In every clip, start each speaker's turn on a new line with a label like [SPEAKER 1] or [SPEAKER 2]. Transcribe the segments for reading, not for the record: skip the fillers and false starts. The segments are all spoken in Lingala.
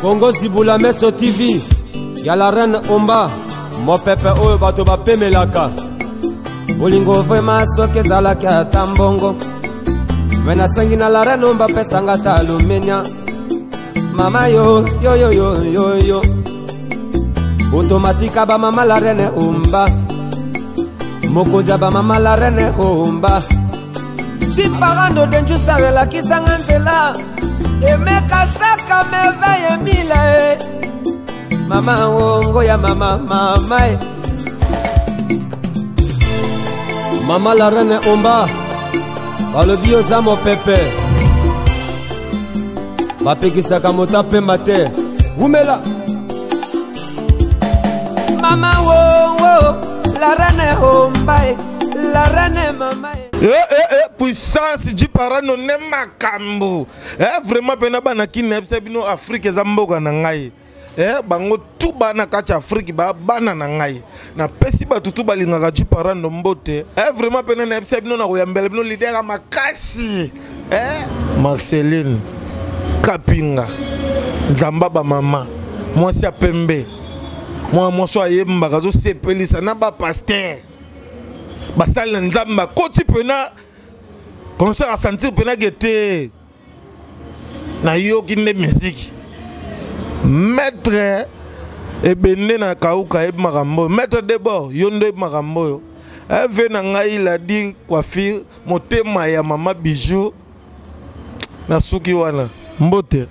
[SPEAKER 1] Congo Zibula Meso TV. Y'a la reine Omba. Mo pepe oyo bato bapemelaka. Bolingo vraiment soke zalaki ata mbongo. Wena sangi na la reine Omba pesanga ta alumenia. Mama yo yo yo yo yo yo. Automatika ba mama la reine Omba. Mokoja ba mama la reine Omba. Chiparando denju sarela kisanga nzela. Emeka saka meveye mile. Mama wongo ya mama mama. Mama la reine Omba. Balobi oza mo pepe. Bapekisaka mota pemba te. Wumela. Mama wongo la reine Omba. La reine mama.
[SPEAKER 2] Puissance du parano ne makambo. Vraiment pena bana ki nepse bino Afrique za mboka na ngai. Bango tu bana kacha Afrique ba bana na ngai. Na pesi ba tutu balingaka du parano mbote. Vraiment pena nepse bino na koyambela bino leader makasi. Marceline Kapinga. Nzamba ba mama. Mwasi apembe. Moi so ayemba kazo sepelisa na ba pasteur. Basal nzamba koti pena concert à sentir pena gete na yo kinde musique maître ebende na kauka makambo maître debord yondo makambo yo ave na ngai la di coiffure motema ya mama bijou na suki wana mbote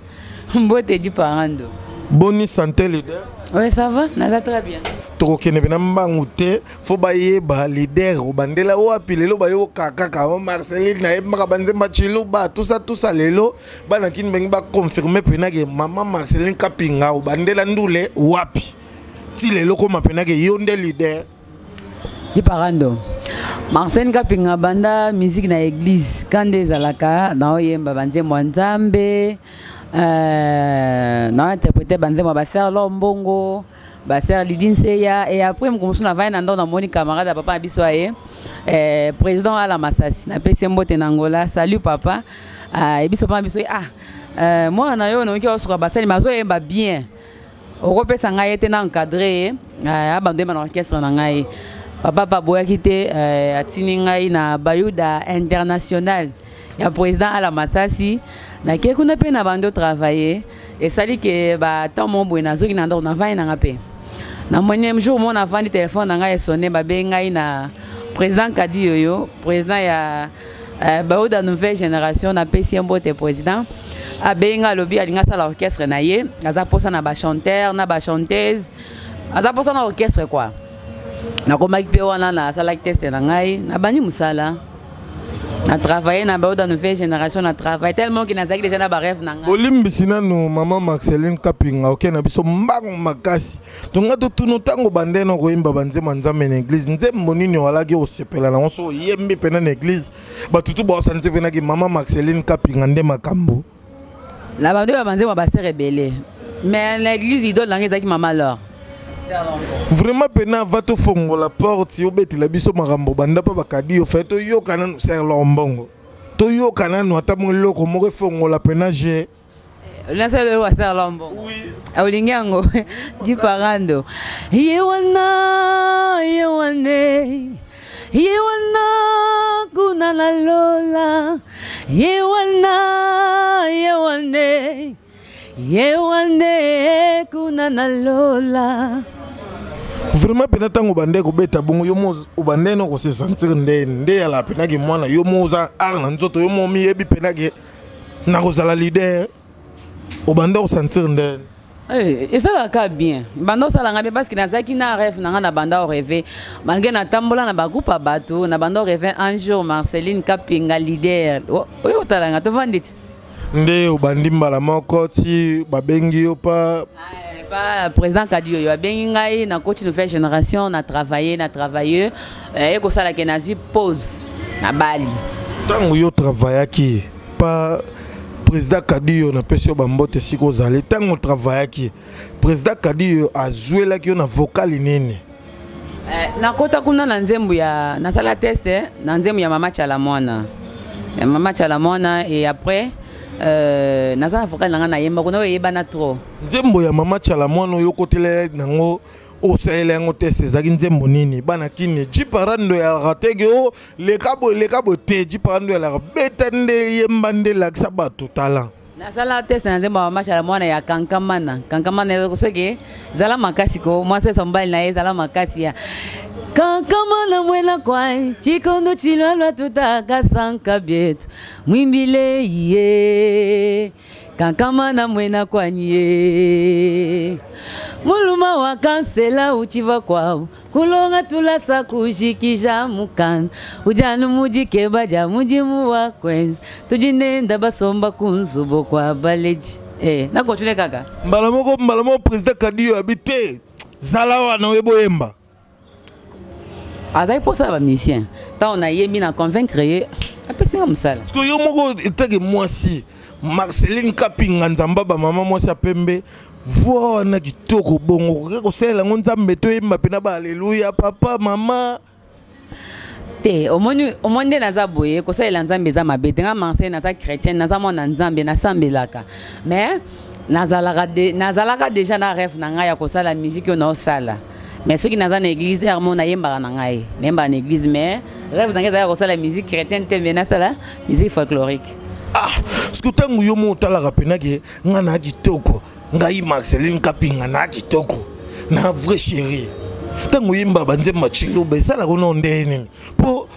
[SPEAKER 3] du parando.
[SPEAKER 2] Boni santé leader.
[SPEAKER 3] Oui, ça va, ça très bien.
[SPEAKER 2] Tokene bina mbangute fo baye ba leader obandela wapi lelo bayo kaka Marceline na ebaka banze machilo ba tout ça lelo bana kin bengi ba confirmer penage mama Marceline Kapinga obandela ndule wapi ti lelo ko mapenage yonde leader
[SPEAKER 3] di parando. Marceline Kapinga banda musique na église kande zalaka na oyemba banze mwanzambe na interpréter banze mwa ba faire lombongo. Basser Lidine Seya et après je commence à voir dans mon camarade papa Abissoye président à la Massassi na pesi mbote na Angola. Salut papa et biso papa Abissoye moi na yo no ki osoko basali mazo yemba bien okope sanga yete na encadré abandonné na orchestre na ngai papa baboya kité atini ngai na Bayuda international ya président à la Massassi na ke kuna pe na bando travailler et sali que ba tant mon boina zo ki na ndo na va na ngape. Na monième jour mon avant le téléphone nga sonné ba benga na président Kadi Yoyo président ya Bayuda nouvelle génération na pesi mbote président a benga lobi alinga sala orchestre na ye aza posa na ba chanteur na ba chanteuse aza posa na orchestre quoi na ko maki pe wana na sala test na ngai na bani musala na travailler na Bayuda nouvelle génération na travail tellement qu'il n'a déjà na ba rêve na nga
[SPEAKER 2] olimbisina no mama Marceline Kapinga ok na biso mbango makasi tonga to tuno tango bande no koyimba banze manzambe na église nze monini wala ke osepela na so yembi pena na église batutu ba santé pena ki mama Marceline Kapinga nde makambo
[SPEAKER 3] la bande ba banze ba se rebelle mais l'église idole na ngeza ki mama alors
[SPEAKER 2] vraiment pena va to fongo la porte yo beti la biso makambo banda pa bakadi yo fait to yo kana ser lombongo to yo kana no atamu loko mo fongo la pena je
[SPEAKER 3] la ser wa ser lombongo oui aulingango di parando yewana kuna la lola yewane kuna na lola.
[SPEAKER 2] Vraiment pena tango bande ko beta bongo yo mo ubande no ko se sentir nde ya la pena ki mwana yo mo za arna nzoto yo mo mi yebi pena ki na ko zala leader ubande ko sentir nde
[SPEAKER 3] et ça va ka bien bando ça la parce que na zaki na rêve na banda o rêver malgré na tambola na ba groupe bato na bando rêver un jour Marceline Kapinga leader oyo talanga to vandit
[SPEAKER 2] nde ubandi mbala moko ti babengi yo pa
[SPEAKER 3] président Kadi Yoyo a bien ngai na coach nouvelle génération na travaillé et ko sala ke na zi pause na Bali
[SPEAKER 2] tango yo travaillaki pa président Kadi Yoyo na pesio bambote siko zali tango travaillaki président Kadi Yoyo azuela ki yo na vocal nini
[SPEAKER 3] na kota kuna na nzembu ya na sala test na nzembu ya mama Chalamona et après naza na vocal nanga na yemba kuna yeba na trop
[SPEAKER 2] nzembo ya mama chala mwana yo kotele nango osaele yango test ezaki nzembo nini bana kini jiparando ya ratege o lekabo te jiparando ya la beta nde yemba nde lakisa bato talent
[SPEAKER 3] nasala test na nzembo ya mama chala mwana ya kankamana koseke zala makasi ko mwase sambali na ye zala makasi ya kankamana mwela kwai chikondo chilwalwa tutakasanka bietu mwimbile ye kankamana mwena kwanye muluma wa kansela uchiva kwao kulonga tulasa kushikisha mukana ujanu mujikeba ja mujimu wa kwenzi tujinenda basomba kunzubo kwa baleji nakotune kaka
[SPEAKER 2] mbala moko president Kadiyo habite zala wana weboyemba
[SPEAKER 3] azai posa ba mission ta on a yemi na convaincre ye apesinga musala
[SPEAKER 2] parce que yo moko etake mwasi Marceline Kapinga nzamba ba mama mwasi apembe voix na kitoko bongo ko sela ngonzambe to yemba pena ba haleluya papa mama
[SPEAKER 3] te omonde naza boye ko sela nzambe za mabete nga manse naza chrétienne naza mona nzambe na sambelaka mais nazalaka déjà na rêve na nga ya ko sala musique on a sala mais ceux qui naza na église hermon na yemba na ngai nemba na église mais rêve na nga za ko sala musique chrétienne te na sala musique folklorique
[SPEAKER 2] parce que tangu yo mo talaka pena ke nga na kitoko ngai Marceline Kapinga na kitoko na vrai chéri tangu yimba banzemba chiloba esala kono ndeni po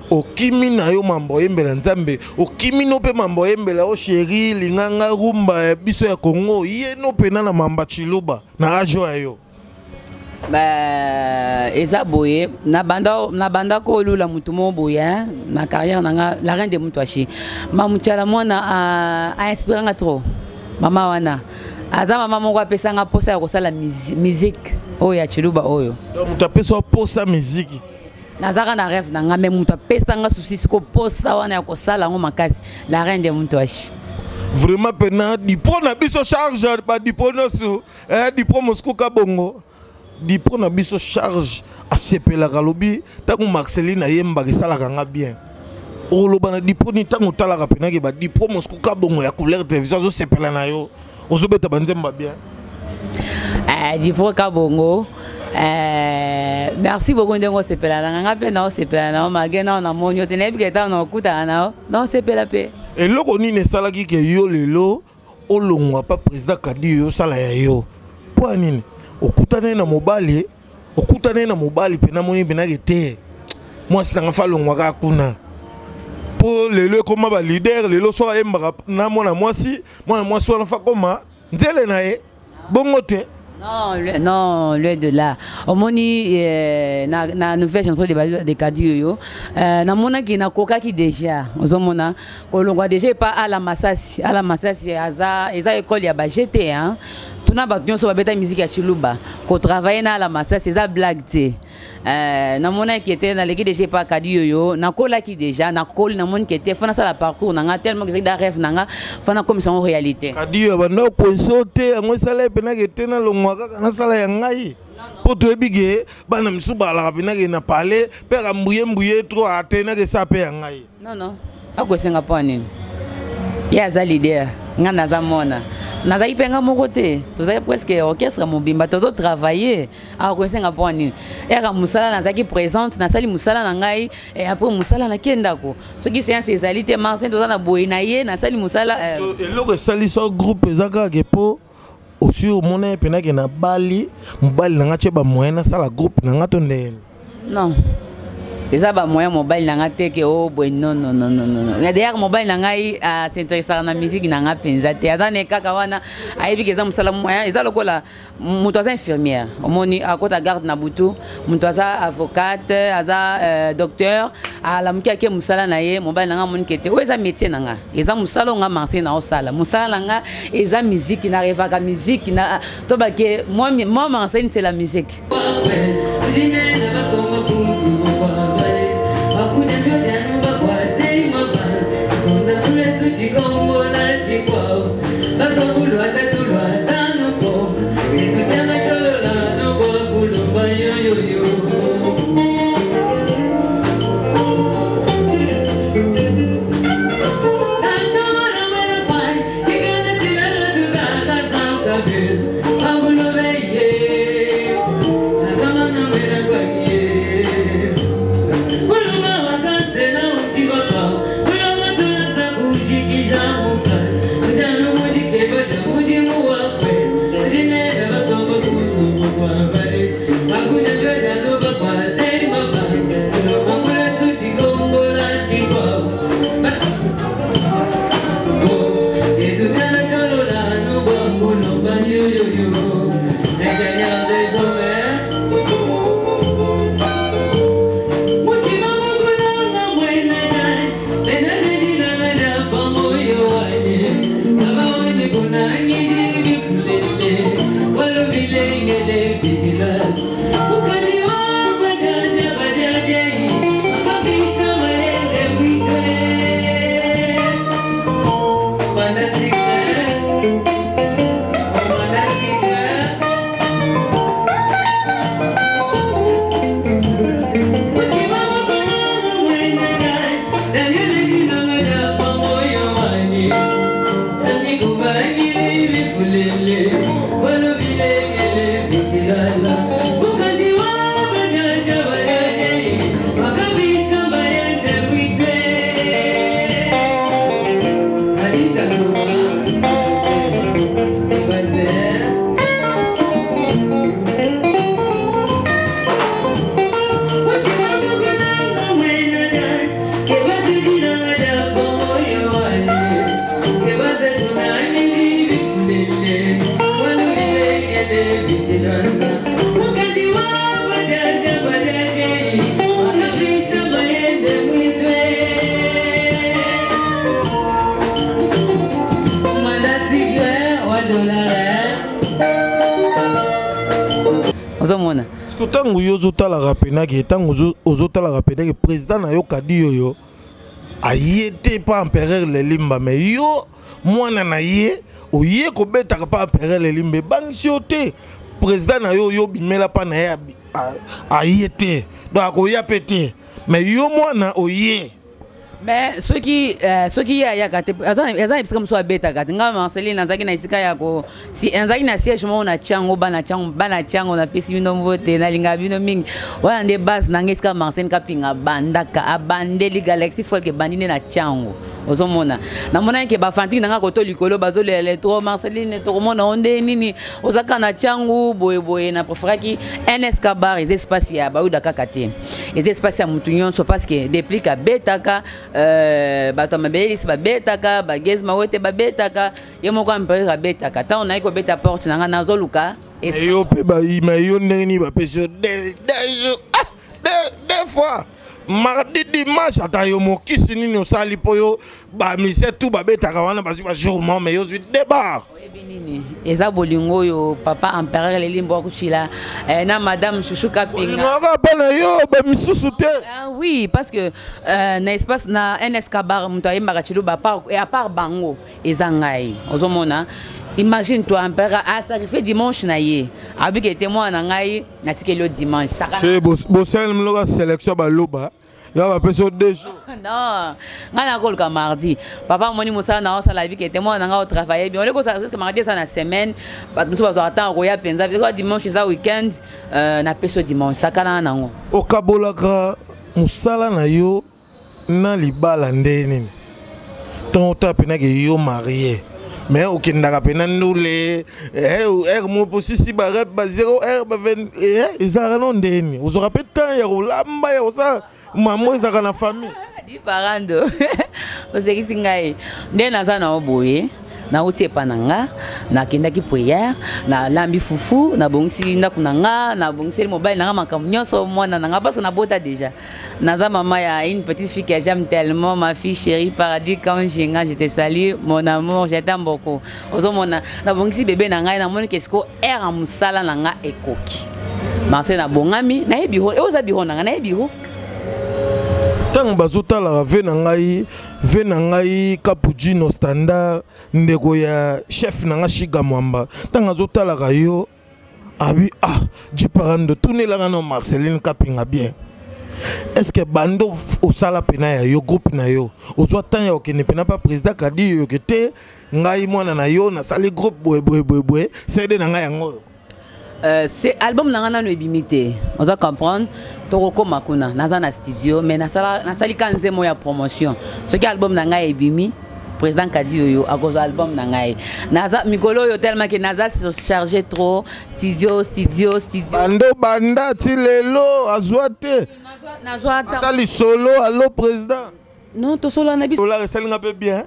[SPEAKER 2] okimi na yo mambo yembela nzambe okimi no pe mambo yembela o chéri linganga rumba biso ya Congo ye no pena na mamba chiloba na rajo ayo
[SPEAKER 3] eza boye na banda ko lula mutu mo boye na carrière nanga la reine de mutwashi mamuchala mwana a inspiranga trop mama wana aza mama moko apesanga posa ya kosala musique oyo ya chiluba oyo
[SPEAKER 2] donc mutu apesa posa musique
[SPEAKER 3] nazaka na rêve nanga me mutu apesanga susi siko posa wana ya kosala ngo makasi la reine de mutwashi
[SPEAKER 2] vraiment pena dipo na biso charge ba dipo noso dipo Moscou kabongo dipo na biso charge asepela kalobi tangu Marceline yemba kisalaka nga bien oloba na dipo ni tangu talaka pena ke ba dipo Moscou kabongo ya couleur télévision zo sepela na yo ozobeta banzemba bien
[SPEAKER 3] dipo kabongo merci beaucoup ndengo sepela na nga pe na sepela na magena na monyo te nebi keta na okuta na no sepela pe
[SPEAKER 2] eloko nini esalaki ke yo lelo olongwa pa président Kadiyo sala ya yo po nini okutane na mobali pena moni pena kete mwasi nanga falongwa ka kuna po lelo koma ba leader lelo so ayembaka na mwana mwasi wana fa koma nzele na ye bongo te
[SPEAKER 3] non loin de là omoni na nouvelle chanson de Kadiyo na mona ki na koka ki déjà ozomona kolongwa déjà pas à la Masasi eza école ya ba GT hein tuna ba nyonso ba beta musique ya chiluba ko travailler na la Masasi eza blague te na mona qui était dans l'équipe déjà pas Kadiyo na kola ki déjà na kol na mona qui était fana ça la parcours na tellement que c'est da rêve na fana comme ça en réalité
[SPEAKER 2] Kadiyo banda ko sote ngo sala pena que tena longwa kaka na sala ya ngai po to ebige bana misuba la pena que na parler pera mbuye trop atena que ça pe ya ngai
[SPEAKER 3] non akosenga poni ya za leader ngana za mona naza ipenga moko te tozali presque orchestre mobimba tozo travailler akosenga poni era musala nazaki présente nasali musala na ngai et après musala na kendako soki séance ezali te marsin toza na boye na ye nasali musala
[SPEAKER 2] eloko esali so groupe ezaka ke po aussi omona pena ke na bali mobali nanga che ba moyen na sala groupe nanga to ndeni
[SPEAKER 3] non eza ba moyen mobile nanga te ke o boy non d'ailleurs mobile nanga s'intéressera na musique nanga penza te aza ne kaka wana ayebi ke eza musala moyen eza lokola mutu aza infirmière omoni akota garde na butu mutu aza avocate aza docteur alamuki ake musala na ye mobile nanga moni ke te o eza métier nanga eza musala nga marché na osala musala nanga eza musique na revaka musique na to ba ke moi m'enseigne c'est la musique
[SPEAKER 2] Est-ce que tant que vous avez la rapena que tant que vous avez la rapena que président na yo kadi yo a yété pas empereur les limba mais yo moi na yé o yé ko beta pas empereur les limba bang sioté président na yo yo bimela pa na ya a yété donc o ya pété mais yo moi na o yé.
[SPEAKER 3] Mais ceux qui y a gâté, ils sont comme ça bêta gâté. Nga Marceline Nazaki na isika yako. Si Nazaki na siège mo na chango bana chango na pesi bino vote na linga bino mingi. Wa nde base na ngeska Marceline kapinga bandaka abandeli Galaxy Folk bandine na chango. Ozomona. Na mona ke ba fanti na koto likolo bazo le trop Marceline to mona onde nini ozaka na chango boye na préféra ki NSK bar les espaces ya ba udaka kate. Les espaces ya mutunyon so parce que depuis ka bêta ka bato mabelisi babetaka bagezi mawote babetaka ye moko ampere babetaka ta on aiko beta porte nanga nazoluka
[SPEAKER 2] yo pe ba yo ndeni ba peso des fois mardi dimanche ata yo mokisi nini osali po yo ba mise tout babetaka wana ba jourment mais yo débar
[SPEAKER 3] nini eza bolingo yo papa empereur lelimbo akuchila na madame Chouchou Kapinga
[SPEAKER 2] ngaka bana yo ba misusu te.
[SPEAKER 3] Oui parce que na espace na NSK bar muto ayembaka chilo ba part et à part bango ezangai ozomona. Imagine toi empereur a sacrifié dimanche na ye abiki était moi na ngai na tikelo dimanche
[SPEAKER 2] c'est bosel mloka sélection ba loba ya ba peso 2 jours.
[SPEAKER 3] Non, ngana kolka mardi. Papa moni musa na osa la vie qui était moi na nga travailler bien. On le ça jusqu'à mardi ça na semaine. Pas nous va attendre roya penza. Dimanche ça week-end na peso dimanche. Sakana nango.
[SPEAKER 2] Okabolaka musala na yo na libala ndeni. Ton tapena ke yo marié. Mais okendaka pena ndule mo posisi ba rep ba 0 ba 20 ezara non ndeni. Ozora petan ya rolamba ya osa maman ezaka na famille.
[SPEAKER 3] Di parando. Osekisi ngai. Nde naza na oboye. Na utie pananga na kendaki prière na lambi fufu na bongisi ndaku nanga na bongisi mobile nanga makambo nyonso mwana nanga parce que na bota déjà naza maman ya une petite fille que j'aime tellement ma fille chérie paradis quand je te salue mon amour je t'aime beaucoup ozomona na bongisi bébé nanga na moni kesko era musala nanga ekoki marse na bongami na yebi ho e oza biho nanga na yebi ho
[SPEAKER 2] tant bazota la ve na ngai Cappuccino standard ndeko ya chef nanga Shiga Mwamba tant azota la yo abi jiparando tunela na Marceline Kapinga bien est-ce que bando au sala pena ya yo groupe na yo ozwa temps ya okene pena pa président kadi yo kete ngai mwana na yo na sali groupe boye CD na ngai yango
[SPEAKER 3] c'est album na ngana no ebimité on doit comprendre toroko makuna naza na studio mais na sali kanze mo ya promotion ce qui album na ngai ebimi président kadi yo à cause album na ngai naza mikolo yo tellement que naza surchargé trop studio banda
[SPEAKER 2] ti lelo azwate
[SPEAKER 3] nazwa
[SPEAKER 2] atali solo allo président
[SPEAKER 3] non to solo na biso
[SPEAKER 2] la resel nga peu bien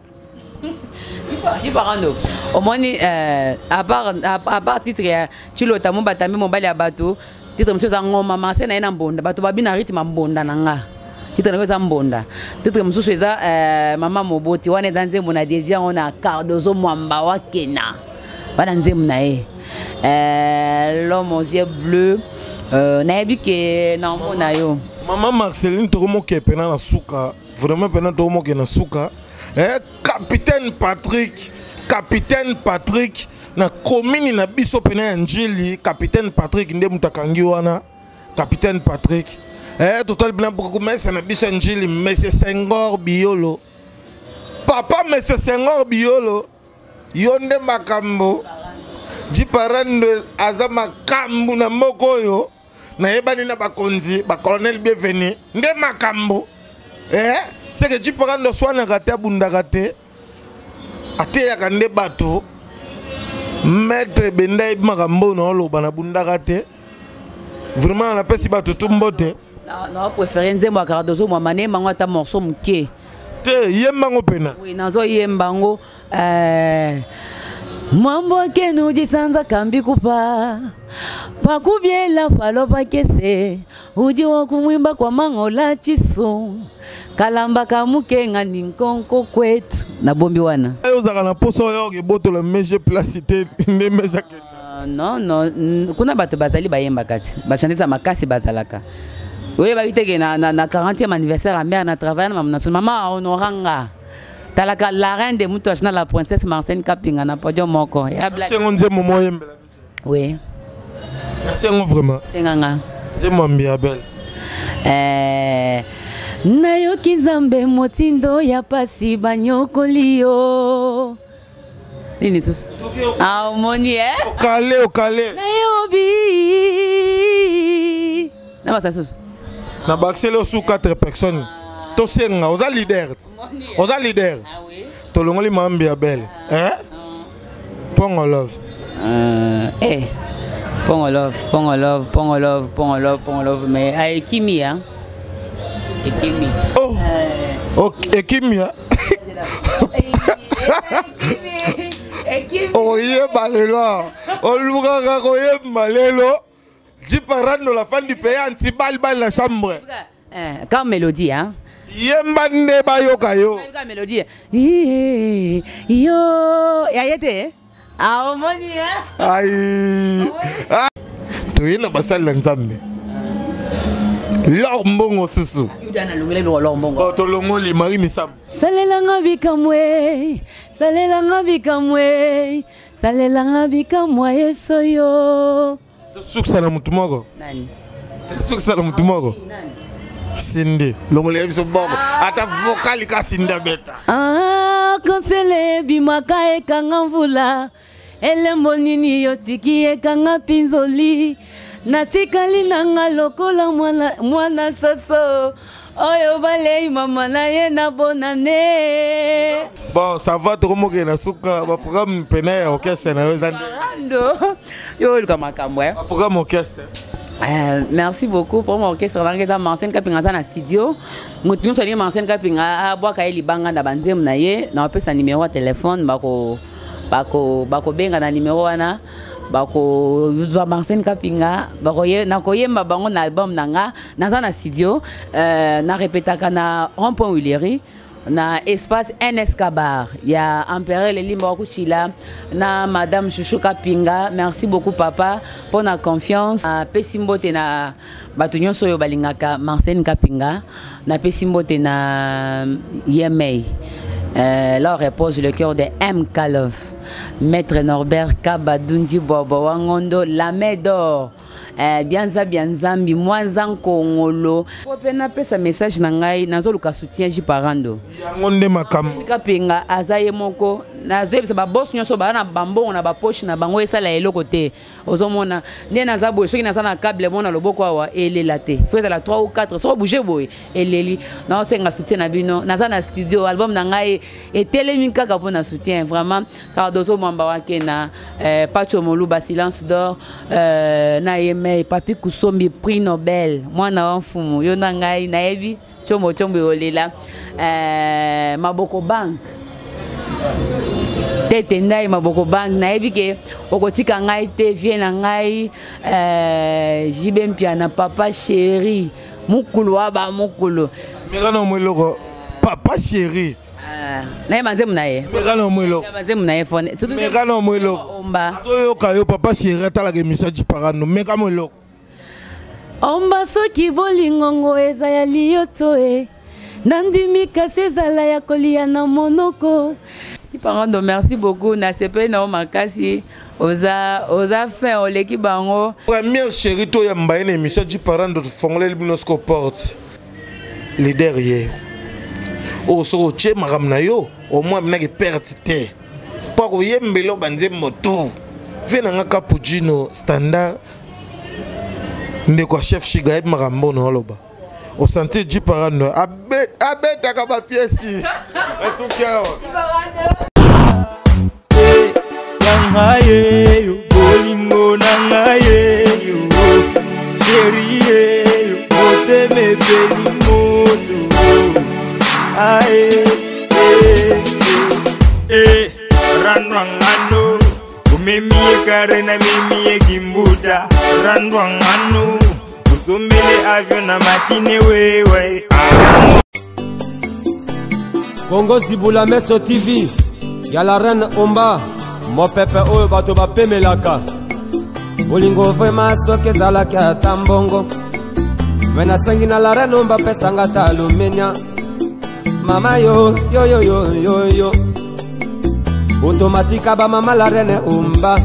[SPEAKER 3] di parando au moins à part titre ya chilo tamu batami mobali ya bato titre monsieur za ngoma mase na ina mbonda bato babina rythme mbonda nanga titre na za mbonda titre mususu eza mama moboti wana danze mona dédié on a Cardozo Mwamba wa Kena bana nzemu na ye l'homme aux yeux bleus na yebi ke na mona yo
[SPEAKER 2] Maman Marceline Toromo qui est pena na souka, vraiment pena Toromo qui est na souka. Capitaine Patrick na commune na biso pena Njili, Capitaine Patrick nde mutakangi wana. Capitaine Patrick. Total blanc beaucoup mais na biso Njili Monsieur Senghor Biolo. Papa Monsieur Senghor Biolo. Yonde makambo. Jiparande azama kambu na moko yo. Na yebani na bakonzi ba colonel bienvenu nde makambo c'est que tu prends le soin na gata bunda gate ate ya kande bato maître bendai makambo na loba na bunda gate vraiment na pesi bato tumbote
[SPEAKER 3] non préférer nzembo ya Cardozo Mwamba ne mango ata morceau muke
[SPEAKER 2] te yembango pena
[SPEAKER 3] oui nazo yembango Mambo kenu jisanza kambi kupa pakubyela falopa kese uji wa kumwimba kwa mangola chiso kalamba kamukenga ninkonko kwetu na bombi wana
[SPEAKER 2] ayo zaka na poso yo boto la meje placité ne meja ke
[SPEAKER 3] non kuna bato bazali bayemba kati bachandisa makasi bazalaka oye bakiteke na 40e anniversaire ya mère na travail na maman honoranga talaka la reine de Mutouachna la princesse Marcène Kapinga na podio moko ya blague
[SPEAKER 2] c'est ngonze momo yembela
[SPEAKER 3] oui
[SPEAKER 2] c'est ngo vraiment
[SPEAKER 3] c'est nganga
[SPEAKER 2] je m'ambia belle
[SPEAKER 3] nayoki nzambe motindo ya pasi banyokoliyo nini susu omoni
[SPEAKER 2] okale
[SPEAKER 3] nayobi na basa susu
[SPEAKER 2] na baxele sous 4 personnes to senga oza leader ah oui tolongoli mambi ya belle Pongo love Pongo love
[SPEAKER 3] mais Ekimi hein Ekimi
[SPEAKER 2] Ekimi oye balelo oluka koye balelo jiparano la fin du pays anti bal la chambre
[SPEAKER 3] comme mélodie hein
[SPEAKER 2] yembande bayoka yo
[SPEAKER 3] mélodie yo yayete omoni
[SPEAKER 2] ai toyena basala nzambe lombongo susu tolongoli mari misam
[SPEAKER 3] salelanga bikamwe yesoyo
[SPEAKER 2] tosukisa na mutu moko
[SPEAKER 3] nani
[SPEAKER 2] tosukisa na mutu moko Sindi longole biso boko ata vocal ka sinda beta
[SPEAKER 3] konsele bimaka ekanga mvula elembo nini yotiki ekanga pinzoli natikali nanga lokola mwana soso oyo balei mama na ye na bonane
[SPEAKER 2] bon ça va to moke na suka ba programme pena ya orchestre na wezande
[SPEAKER 3] yo luka makambo
[SPEAKER 2] ba programme orchestre.
[SPEAKER 3] Merci beaucoup pour mon orchestre dans Marcène Kapinga dans studio. Nous sommes Marcène Kapinga à boire kaili banga na banzem na ye na pe sa numéro de téléphone bako benga na numéro wana bako uzwa Marcène Kapinga bako ye na koyemba bango na album nanga na studio na répétaka na rond-point Willery na espace NSK Bar ya Empereur Lelimba Kuchila na madame Chouchou Kapinga. Merci beaucoup papa pour la confiance. Pesimbote na batunyo soyo balingaka Marcène Kapinga na pesimbote na Yemei. Là repose le cœur de M. Kalov, Maître Norbert Kabadunji Bobo Wangondo, la main d'or. bien nzambi mwanza nkongolo po pe na pesa message na ngai nazoluka soutien jiparando
[SPEAKER 2] yango nde makambo
[SPEAKER 3] kapenga azaye moko nazoyebisa baboss nyonso bana bambongo na bapoche na bango esala eloko te ozomona nde naza boye soki naza na câble mona loboko awa elela te faut ezala 3 ou 4 so bouger boye eleli naosenga soutien na bino naza na studio album na ngai etelemi kaka mpona soutien vraiment car dozo mwamba wake na Pacho Moluba Silence d'or na yeme Papi Kusombi prix Nobel mwana wa mfumu yo na ngai nayebi chomo olela Maboko Bank tete ndai Maboko Bank nayebi ke okotika ngai te vie na ngai jibe mpia na papa chéri mukulu waba mukulu
[SPEAKER 2] Megana mweloko papa chéri
[SPEAKER 3] na manzemu na ye
[SPEAKER 2] Megana mweloko
[SPEAKER 3] manzemu na ye fone
[SPEAKER 2] Megana mweloko omba so kayo papa chéri atala ke message parano Megana mweloko
[SPEAKER 3] omba soki bolingongo eza ya liyoto nandimi kasi ezala ya kolia na monoko Parando, merci beaucoup. Na sepe na makasi oza fin oleki bango.
[SPEAKER 2] Première chérie to ya mbaye émission du Parando de fongole libinosco porte. Les derrière. O so che maramna yo, au moins mna ke perte te. Pas ko yembelo banze moto. Vena nga cappuccino standard. Ndeko chef Shigaib marambo no loba. Au santé du Parando. Abeta kaba pièce.
[SPEAKER 4] Nangaye yo bolingo nangaye yo chérie yo oteme pelimoto ae randwangano umemie kare na mimie kimbuta randwangano usombele avion na matine wewe
[SPEAKER 1] Congo Zibula Meso TV ya la reine Omba mo pepe oyo bato bapemelaka bolingo vraiment soki ezalaki ata mbongo me nasengi na la reine Omba pesanga ata alumenia mama yo automatika bamama la reine Omba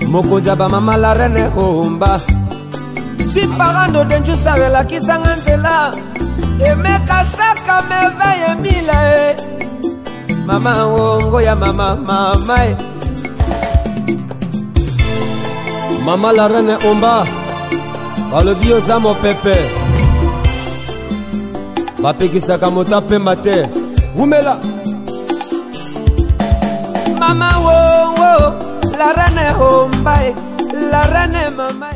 [SPEAKER 1] mokodia bamama la reine Omba si Parando denju sarelakisanga nzela emekasaka meveye mila mama wongo ya mama mama la reine Omba balobi oza mopepe bapekisaka moto apemba te wumela mama wongo la reine Omba la reine mama